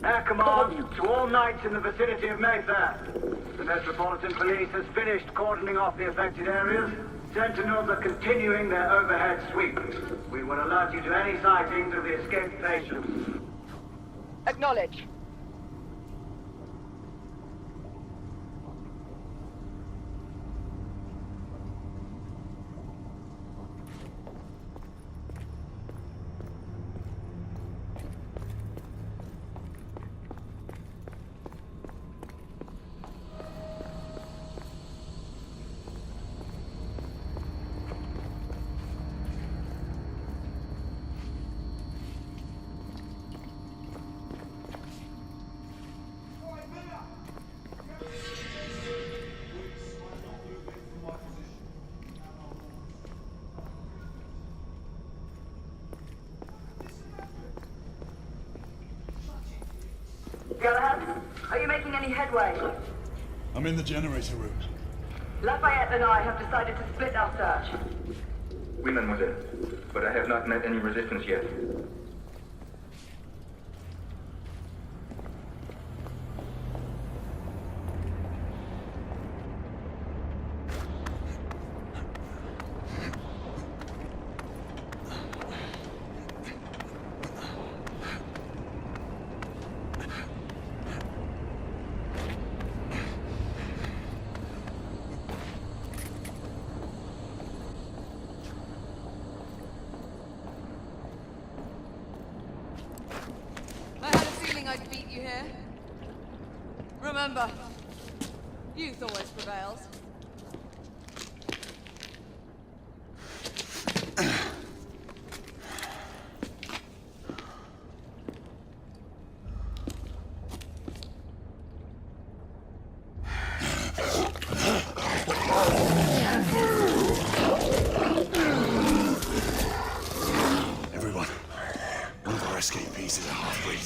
Air Command to all knights in the vicinity of Mayfair. The Metropolitan Police has finished cordoning off the affected areas. Sentinels are continuing their overhead sweep. We will alert you to any sightings of the escaped patients. Acknowledge. Galahad, are you making any headway? I'm in the generator room. Lafayette and I have decided to split our search. Oui, mademoiselle. But I have not met any resistance yet. I'd beat you here. Remember, youth always prevails. Everyone, one of our escapees is a half-breed.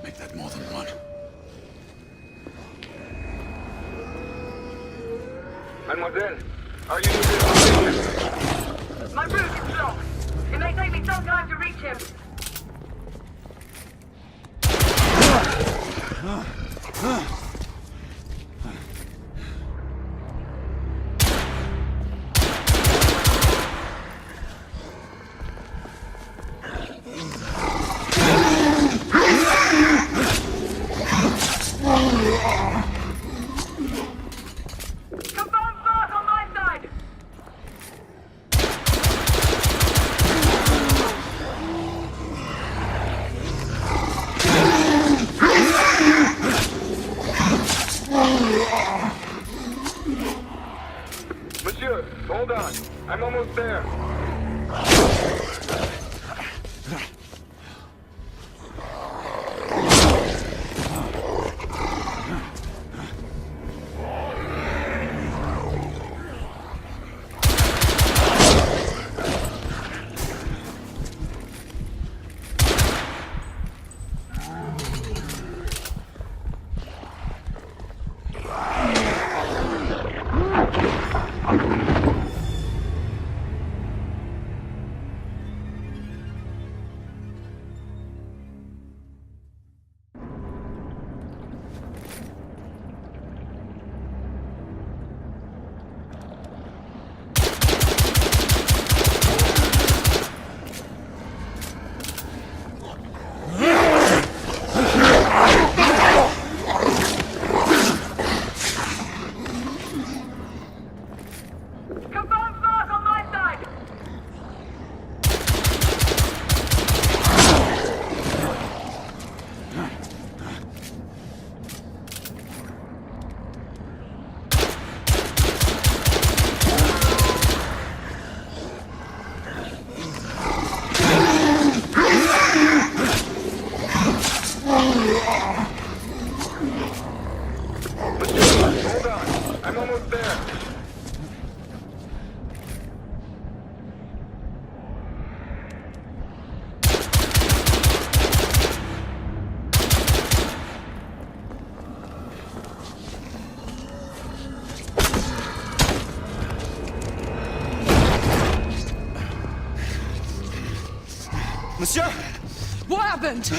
Make that more than one. Mademoiselle, are you using the My route is blocked. It may take me some time to reach him. Confirm fast on my side. Monsieur, hold on. I'm almost there. Confirm fast on my side. Monsieur, hold on. I'm almost there. Monsieur! What happened?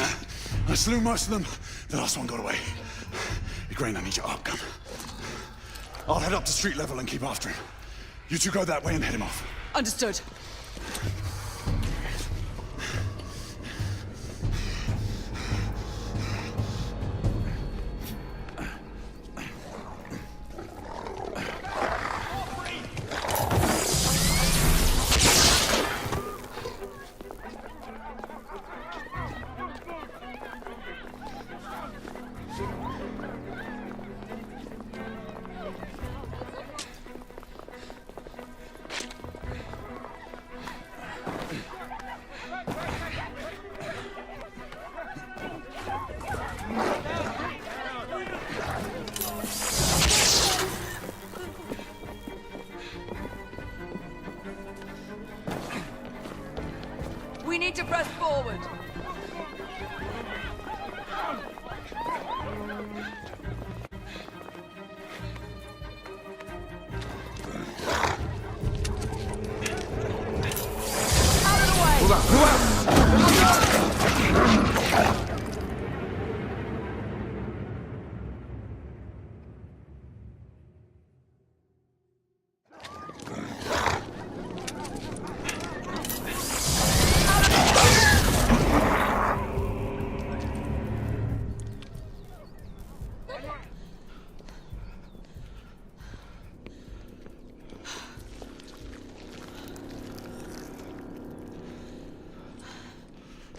I slew most of them. The last one got away. Igraine, I need your arc gun. I'll head up to street level and keep after him. You two go that way and head him off. Understood. We need to press forward. Out of the way!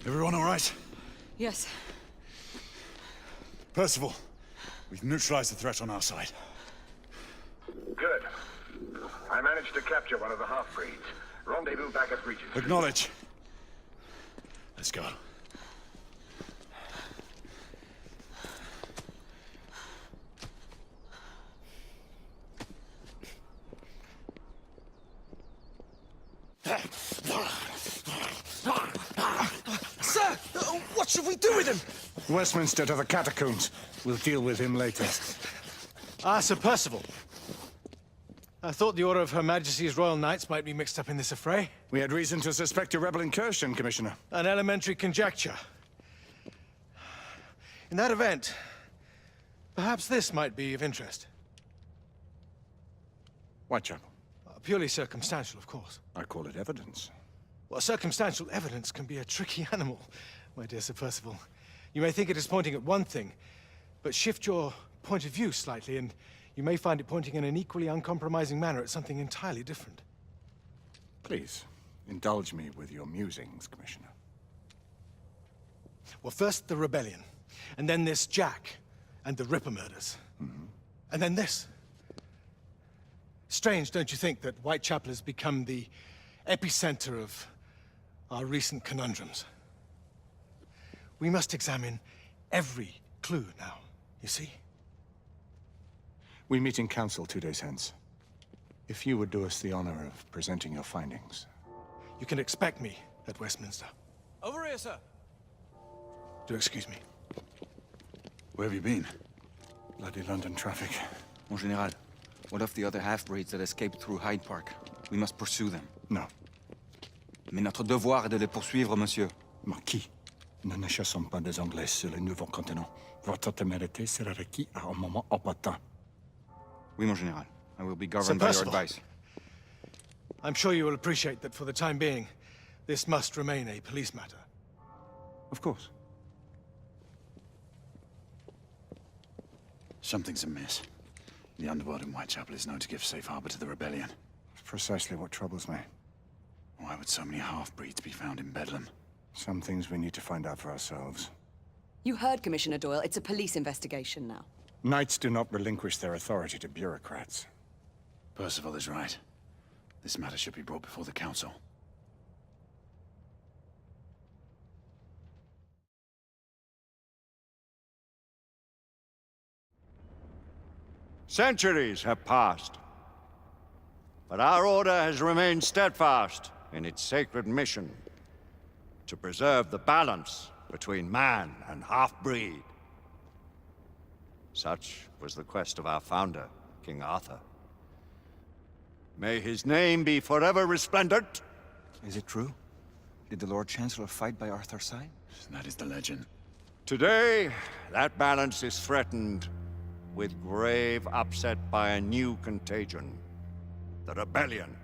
Everyone all right? Yes. Percival, we've neutralized the threat on our side. Good. I managed to capture one of the half-breeds. Rendezvous back at Regis. Acknowledge. Let's go. Sir! What should we do with him? Westminster to the catacombs. We'll deal with him later. Ah, Sir Percival. I thought the Order of Her Majesty's Royal Knights might be mixed up in this affray. We had reason to suspect a rebel incursion, Commissioner. An elementary conjecture. In that event, perhaps this might be of interest. Whitechapel. Purely circumstantial, of course. I call it evidence. Well, circumstantial evidence can be a tricky animal, my dear Sir Percival. You may think it is pointing at one thing, but shift your point of view slightly, and you may find it pointing in an equally uncompromising manner at something entirely different. Please, indulge me with your musings, Commissioner. Well, first the rebellion, and then this Jack, and the Ripper murders. And then this. Strange, don't you think, that Whitechapel has become the epicenter of our recent conundrums? We must examine every clue now, you see? We meet in council 2 days hence. If you would do us the honor of presenting your findings. You can expect me at Westminster. Over here, sir. Do excuse me. Where have you been? Bloody London traffic. Mon Général, what of the other half-breeds that escaped through Hyde Park? We must pursue them. No. Mais notre devoir est de les poursuivre, monsieur. Marquis, nous ne chassons pas des Anglais sur le nouveau continent. Votre témérité sera requise à un moment opportun. Oui, mon Général. I will be governed by your Percival. advice. I'm sure you will appreciate that for the time being, this must remain a police matter. Of course. Something's amiss. The underworld in Whitechapel is known to give safe harbor to the rebellion. Precisely what troubles me. Why would so many half-breeds be found in Bedlam? Some things we need to find out for ourselves. You heard Commissioner Doyle. It's a police investigation now. Knights do not relinquish their authority to bureaucrats. Percival is right. This matter should be brought before the council. Centuries have passed, but our order has remained steadfast in its sacred mission to preserve the balance between man and half-breed. Such was the quest of our founder, King Arthur. May his name be forever resplendent. Is it true? Did the Lord Chancellor fight by Arthur's side? That is the legend. Today, that balance is threatened with grave upset by a new contagion. The rebellion.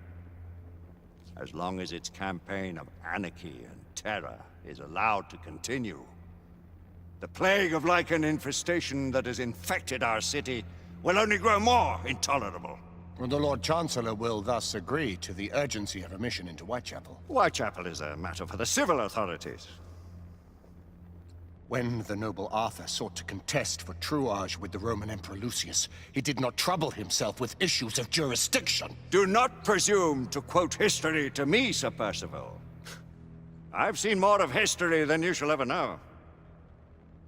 As long as its campaign of anarchy and terror is allowed to continue, the plague of Lycan infestation that has infected our city will only grow more intolerable. The Lord Chancellor will thus agree to the urgency of a mission into Whitechapel. Whitechapel is a matter for the civil authorities. When the noble Arthur sought to contest for truage with the Roman Emperor Lucius, he did not trouble himself with issues of jurisdiction. Do not presume to quote history to me, Sir Percival. I've seen more of history than you shall ever know.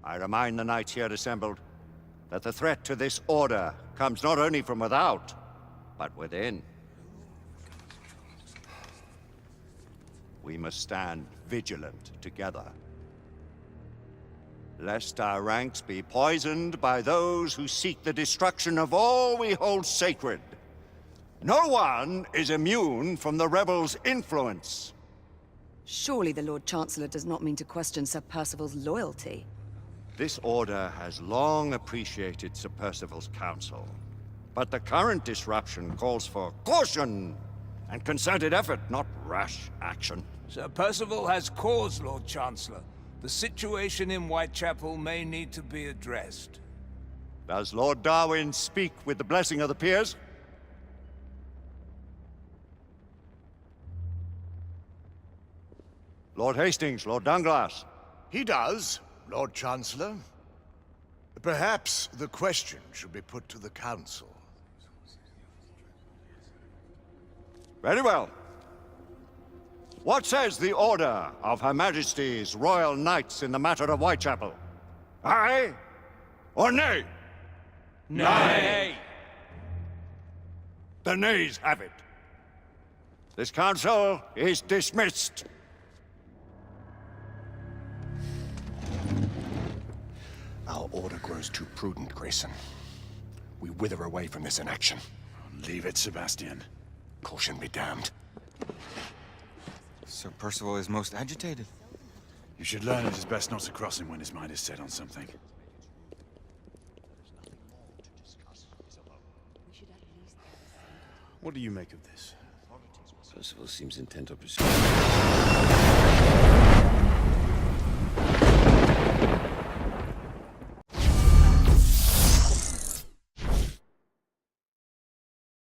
I remind the knights here assembled that the threat to this order comes not only from without, but within. We must stand vigilant together, lest our ranks be poisoned by those who seek the destruction of all we hold sacred. No one is immune from the rebels' influence. Surely the Lord Chancellor does not mean to question Sir Percival's loyalty. This order has long appreciated Sir Percival's counsel, but the current disruption calls for caution and concerted effort, not rash action. Sir Percival has cause, Lord Chancellor. The situation in Whitechapel may need to be addressed. Does Lord Darwin speak with the blessing of the peers? Lord Hastings, Lord Dunglass. He does, Lord Chancellor. Perhaps the question should be put to the Council. Very well. What says the Order of Her Majesty's Royal Knights in the matter of Whitechapel? Aye or nay? Nay! The nays have it. This council is dismissed. Our order grows too prudent, Grayson. We wither away from this inaction. Leave it, Sebastian. Caution be damned. Sir Percival is most agitated. You should learn it is best not to cross him when his mind is set on something. What do you make of this? Percival seems intent on pursuing.